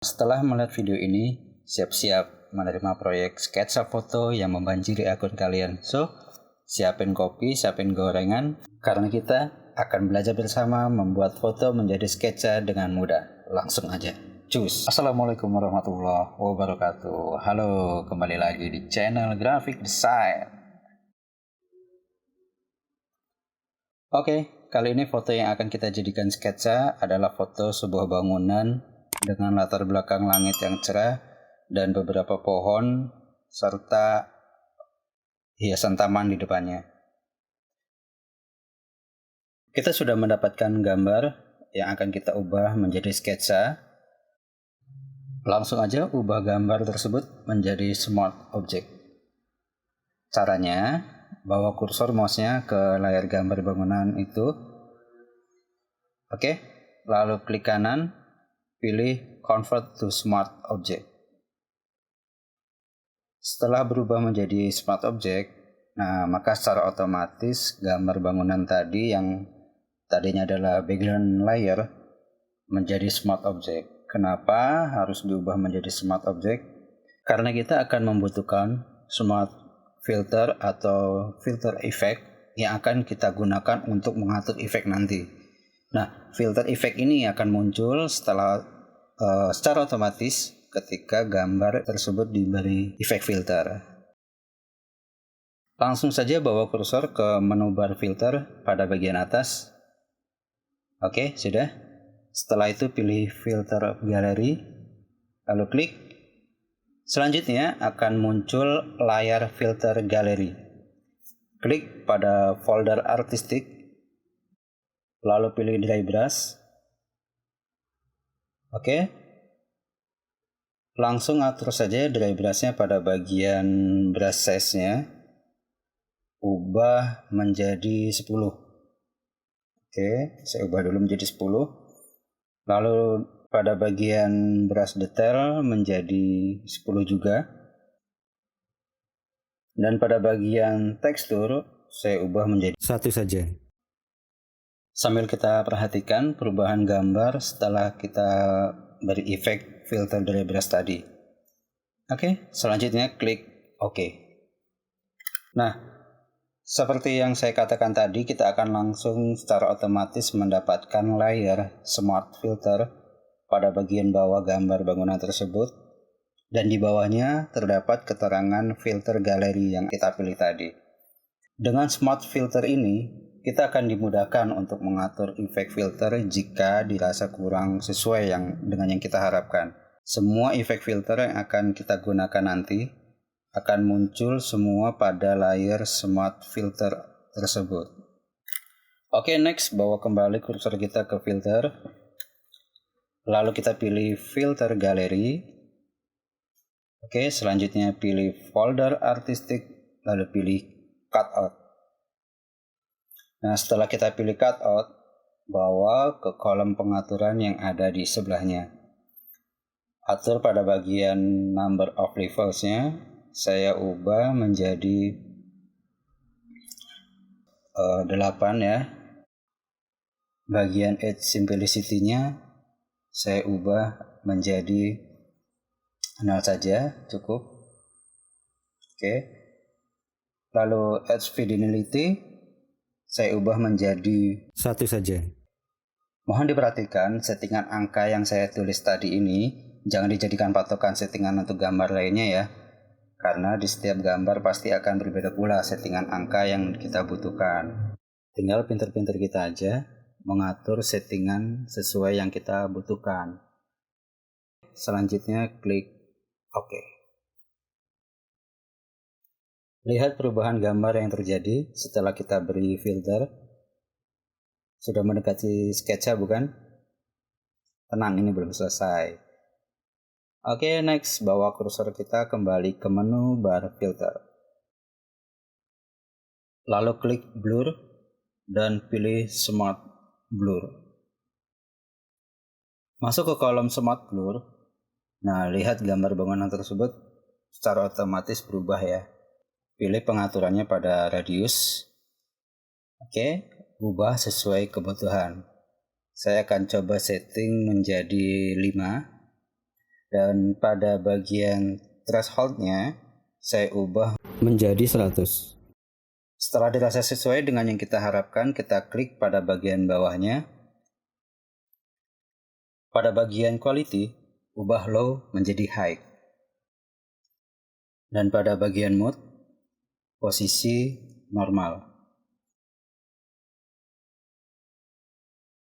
Setelah melihat video ini, siap-siap menerima proyek sketsa foto yang membanjiri akun kalian. So, siapin kopi, siapin gorengan, karena kita akan belajar bersama membuat foto menjadi sketsa dengan mudah. Langsung aja. Cus. Assalamualaikum warahmatullahi wabarakatuh. Halo, kembali lagi di channel Graphic Design. Oke, kali ini foto yang akan kita jadikan sketsa adalah foto sebuah bangunan dengan latar belakang langit yang cerah dan beberapa pohon serta hiasan taman di depannya. Kita sudah mendapatkan gambar yang akan kita ubah menjadi sketsa. Langsung aja ubah gambar tersebut menjadi smart object. Caranya, bawa kursor mouse-nya ke layar gambar bangunan itu. Oke, lalu klik kanan, pilih Convert to Smart Object. Setelah berubah menjadi Smart Object, maka secara otomatis gambar bangunan tadi yang tadinya adalah background layer menjadi Smart Object. Kenapa harus diubah menjadi Smart Object? Karena kita akan membutuhkan Smart Filter atau filter effect yang akan kita gunakan untuk mengatur efek nanti. Nah, filter effect ini akan muncul setelah secara otomatis ketika gambar tersebut diberi efek filter. Langsung saja bawa kursor ke menu bar filter pada bagian atas. Oke, sudah. Setelah itu pilih filter galeri, lalu klik. Selanjutnya akan muncul layar filter galeri. Klik pada folder artistik, lalu pilih dry brush. Oke. Langsung atur saja dry brush-nya pada bagian brush size-nya. Ubah menjadi 10. Oke, saya ubah dulu menjadi 10. Lalu pada bagian brush detail menjadi 10 juga. Dan pada bagian tekstur saya ubah menjadi 1 saja. Sambil kita perhatikan perubahan gambar setelah kita beri efek filter dari brush tadi. Oke, selanjutnya klik OK. Nah, seperti yang saya katakan tadi, kita akan langsung secara otomatis mendapatkan layer Smart Filter pada bagian bawah gambar bangunan tersebut, dan di bawahnya terdapat keterangan filter galeri yang kita pilih tadi. Dengan Smart Filter ini, kita akan dimudahkan untuk mengatur efek filter jika dirasa kurang sesuai dengan yang kita harapkan. Semua efek filter yang akan kita gunakan nanti akan muncul semua pada layar Smart Filter tersebut. Oke, next bawa kembali kursor kita ke filter. Lalu kita pilih filter galeri. Oke, selanjutnya pilih folder artistik, lalu pilih cutout. Nah, setelah kita pilih cutout, bawa ke kolom pengaturan yang ada di sebelahnya. Atur pada bagian number of levels-nya. Saya ubah menjadi 8 ya. Bagian edge simplicity-nya saya ubah menjadi 0 saja, cukup. Oke. Lalu edge fidelity saya ubah menjadi 1 saja. Mohon diperhatikan settingan angka yang saya tulis tadi ini jangan dijadikan patokan settingan untuk gambar lainnya ya. Karena di setiap gambar pasti akan berbeda pula settingan angka yang kita butuhkan. Tinggal pinter-pinter kita aja mengatur settingan sesuai yang kita butuhkan. Selanjutnya klik OK. Lihat perubahan gambar yang terjadi setelah kita beri filter. Sudah mendekati sketsa bukan? Tenang, ini belum selesai. Oke, next bawa kursor kita kembali ke menu bar filter. Lalu klik blur dan pilih Smart Blur. Masuk ke kolom Smart Blur. Nah, lihat gambar bangunan tersebut secara otomatis berubah ya. Pilih pengaturannya pada radius. Oke, ubah sesuai kebutuhan. Saya akan coba setting menjadi 5. Dan pada bagian thresholdnya saya ubah menjadi 100. Setelah dirasa sesuai dengan yang kita harapkan, kita klik pada bagian bawahnya. Pada bagian quality, ubah low menjadi high. Dan pada bagian mode, posisi normal.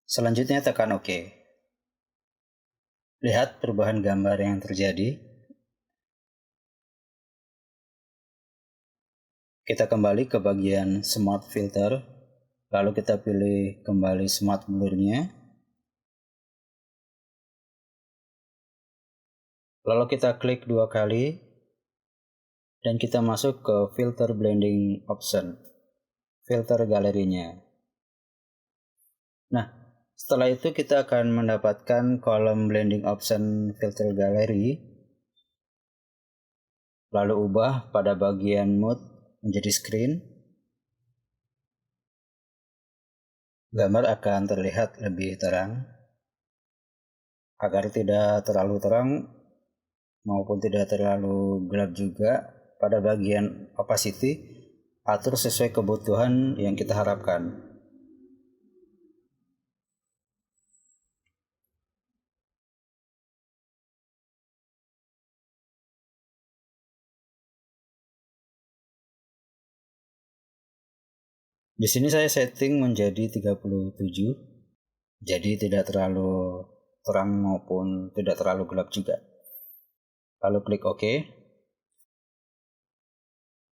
Selanjutnya tekan OK. Lihat perubahan gambar yang terjadi. Kita kembali ke bagian Smart Filter, lalu kita pilih kembali Smart Blur-nya. Lalu kita klik 2 kali, dan kita masuk ke Filter Blending Option, filter galerinya. Nah, setelah itu kita akan mendapatkan kolom Blending Option Filter Gallery, lalu ubah pada bagian Mode menjadi Screen. Gambar akan terlihat lebih terang. Agar tidak terlalu terang maupun tidak terlalu gelap juga, pada bagian opacity atur sesuai kebutuhan yang kita harapkan. Di sini saya setting menjadi 37, jadi tidak terlalu terang maupun tidak terlalu gelap juga. Lalu klik OK.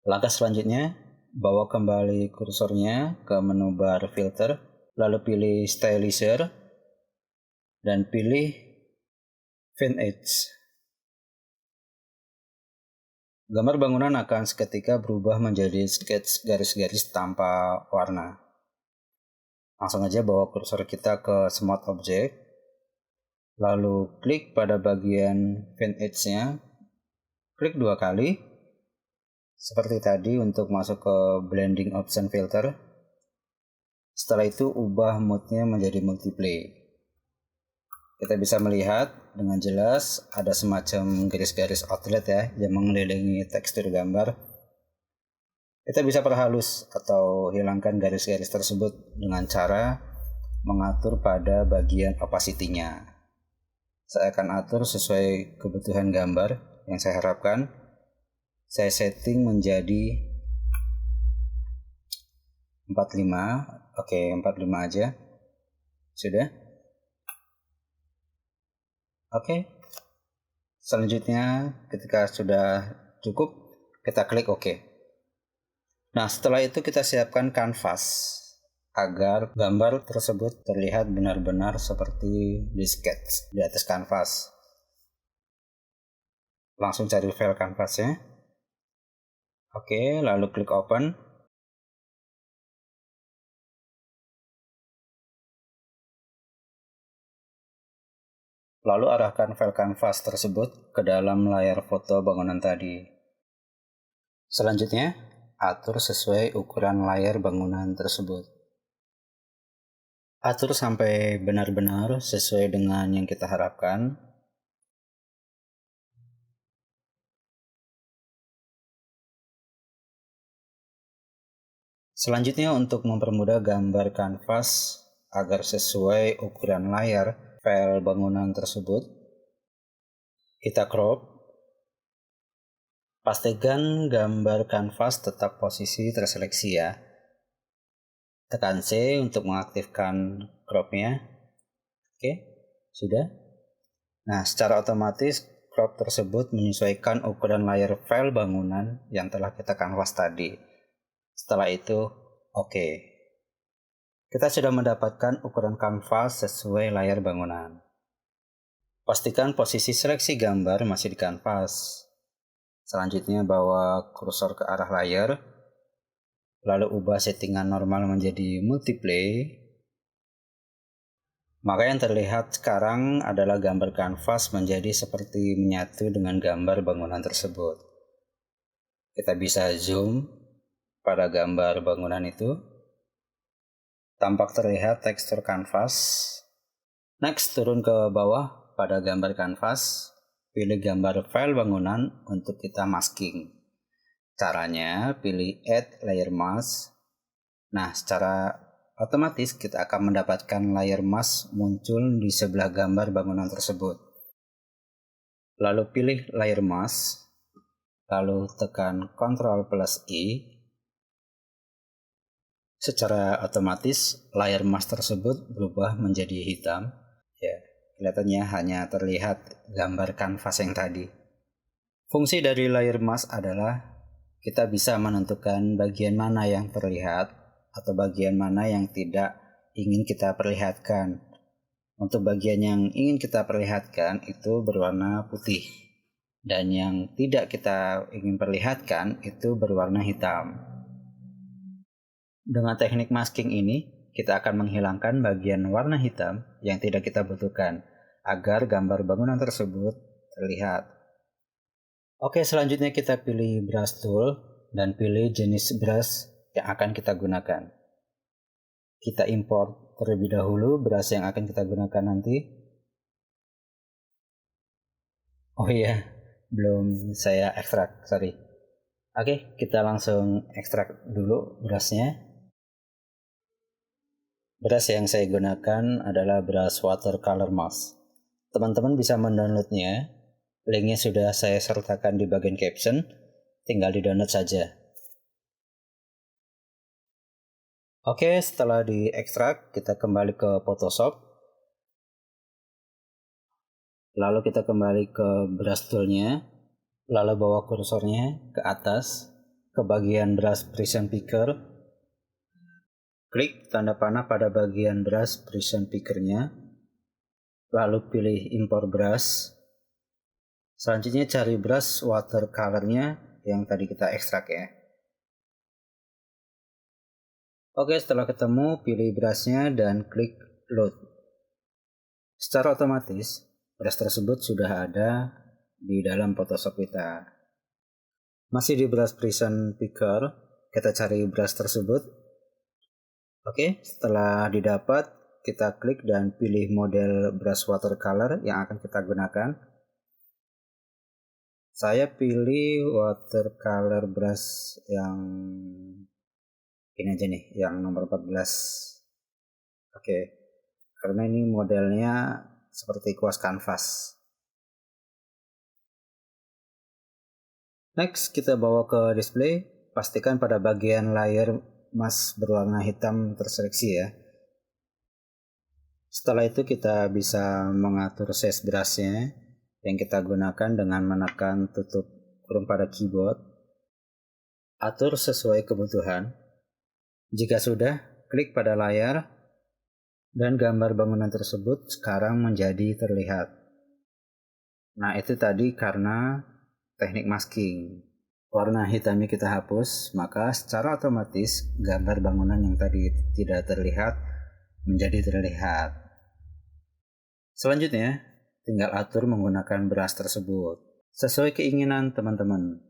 Langkah selanjutnya, bawa kembali kursornya ke menu bar filter, lalu pilih stylizer dan pilih vintage. Gambar bangunan akan seketika berubah menjadi sketch garis-garis tanpa warna. Langsung aja bawa kursor kita ke Smart Object, lalu klik pada bagian vintage-nya, klik 2 kali, seperti tadi untuk masuk ke Blending Option Filter. Setelah itu ubah mode-nya menjadi Multiplay. Kita bisa melihat dengan jelas ada semacam garis-garis outlet ya yang mengelilingi tekstur gambar. Kita bisa perhalus atau hilangkan garis-garis tersebut dengan cara mengatur pada bagian opacity-nya. Saya akan atur sesuai kebutuhan gambar yang saya harapkan. Saya setting menjadi 45. Oke, 45 aja. Sudah. Oke. Selanjutnya ketika sudah cukup, kita klik OK. Nah, setelah itu kita siapkan kanvas agar gambar tersebut terlihat benar-benar seperti di sketch di atas kanvas. Langsung cari file kanvasnya. Oke, lalu klik open. Lalu arahkan file kanvas tersebut ke dalam layar foto bangunan tadi. Selanjutnya, atur sesuai ukuran layar bangunan tersebut. Atur sampai benar-benar sesuai dengan yang kita harapkan. Selanjutnya, untuk mempermudah gambar kanvas agar sesuai ukuran layar file bangunan tersebut, kita crop. Pastikan gambar kanvas tetap posisi terseleksi ya. Tekan C untuk mengaktifkan cropnya. Oke, sudah. Nah, secara otomatis crop tersebut menyesuaikan ukuran layar file bangunan yang telah kita kanvas tadi. Setelah itu, oke. Kita sudah mendapatkan ukuran kanvas sesuai layar bangunan. Pastikan posisi seleksi gambar masih di kanvas. Selanjutnya bawa kursor ke arah layar, lalu ubah settingan normal menjadi multiplay. Maka yang terlihat sekarang adalah gambar kanvas menjadi seperti menyatu dengan gambar bangunan tersebut. Kita bisa zoom pada gambar bangunan itu. Tampak terlihat tekstur kanvas. Next, turun ke bawah pada gambar kanvas. pilih gambar file bangunan untuk kita masking. Caranya pilih Add Layer Mask. Nah, secara otomatis kita akan mendapatkan layer mask muncul di sebelah gambar bangunan tersebut. Lalu pilih Layer Mask, lalu tekan Ctrl+I. Secara otomatis layer mask tersebut berubah menjadi hitam. Ya, kelihatannya hanya terlihat gambar kanvas yang tadi. Fungsi dari layer mask adalah kita bisa menentukan bagian mana yang terlihat atau bagian mana yang tidak ingin kita perlihatkan. Untuk bagian yang ingin kita perlihatkan itu berwarna putih, dan yang tidak kita ingin perlihatkan itu berwarna hitam. Dengan teknik masking ini, kita akan menghilangkan bagian warna hitam yang tidak kita butuhkan agar gambar bangunan tersebut terlihat. Oke, selanjutnya kita pilih brush tool dan pilih jenis brush yang akan kita gunakan. Kita import terlebih dahulu brush yang akan kita gunakan nanti. Oh iya, belum saya ekstrak, sorry. Oke, kita langsung ekstrak dulu brushnya. Brush yang saya gunakan adalah brush watercolor mask. Teman-teman bisa mendownloadnya. Linknya sudah saya sertakan di bagian caption. Tinggal di-download saja. Oke, setelah diekstrak, kita kembali ke Photoshop. Lalu kita kembali ke brush tool-nya. Lalu bawa kursornya ke atas, ke bagian brush precision picker. Klik tanda panah pada bagian brush precision picker-nya, lalu pilih import brush. Selanjutnya cari brush watercolor-nya yang tadi kita ekstrak ya. Oke, setelah ketemu, pilih brush-nya dan klik load. Secara otomatis, brush tersebut sudah ada di dalam Photoshop kita. Masih di brush precision picker, kita cari brush tersebut. Oke, setelah didapat, kita klik dan pilih model brush watercolor yang akan kita gunakan. Saya pilih watercolor brush yang ini aja nih, yang nomor 14. Oke, karena ini modelnya seperti kuas kanvas. Next, kita bawa ke display. Pastikan pada bagian layer mask berwarna hitam terseleksi ya. Setelah itu kita bisa mengatur size brushnya yang kita gunakan dengan menekan tutup kurung pada keyboard. Atur sesuai kebutuhan. Jika sudah, klik pada layar dan gambar bangunan tersebut sekarang menjadi terlihat. Nah, itu tadi karena teknik masking. Warna hitamnya kita hapus, maka secara otomatis gambar bangunan yang tadi tidak terlihat menjadi terlihat. Selanjutnya, tinggal atur menggunakan brush tersebut sesuai keinginan teman-teman.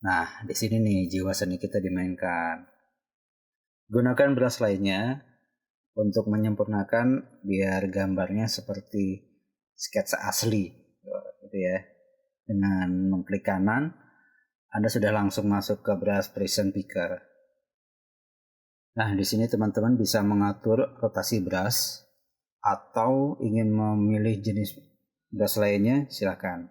Nah, di sini nih jiwa seni kita dimainkan. Gunakan brush lainnya untuk menyempurnakan biar gambarnya seperti sketsa asli, gitu ya. Dengan mengklik kanan, Anda sudah langsung masuk ke brush precision picker. Nah, di sini teman-teman bisa mengatur rotasi brush atau ingin memilih jenis brush lainnya, silakan.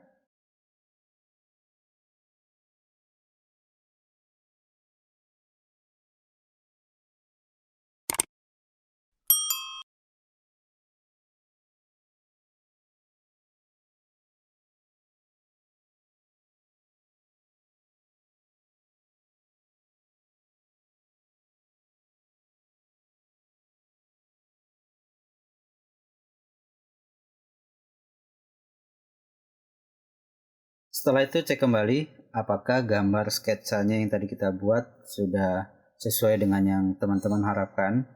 Setelah itu cek kembali apakah gambar sketsanya yang tadi kita buat sudah sesuai dengan yang teman-teman harapkan.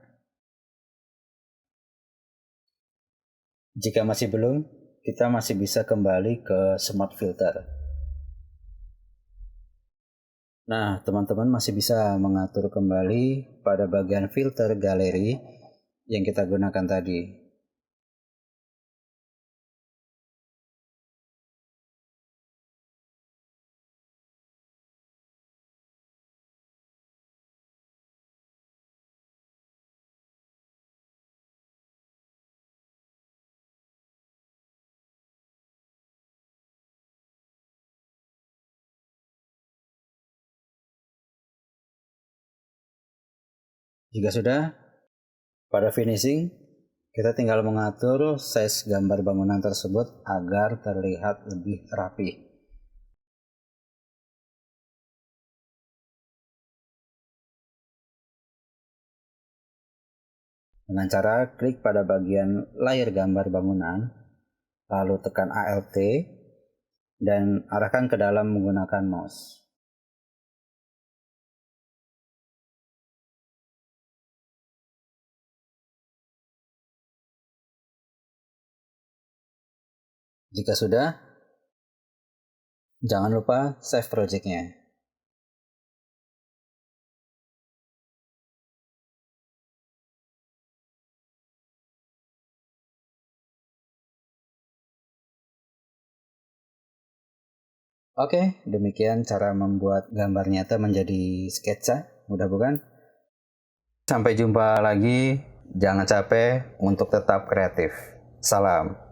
Jika masih belum, kita masih bisa kembali ke Smart Filter. Nah, teman-teman masih bisa mengatur kembali pada bagian filter galeri yang kita gunakan tadi. Jika sudah, pada finishing, kita tinggal mengatur size gambar bangunan tersebut agar terlihat lebih rapi. Dengan cara klik pada bagian layar gambar bangunan, lalu tekan Alt dan arahkan ke dalam menggunakan mouse. Jika sudah, jangan lupa save project-nya. Oke, demikian cara membuat gambar nyata menjadi sketsa, mudah bukan? Sampai jumpa lagi, jangan capek untuk tetap kreatif. Salam.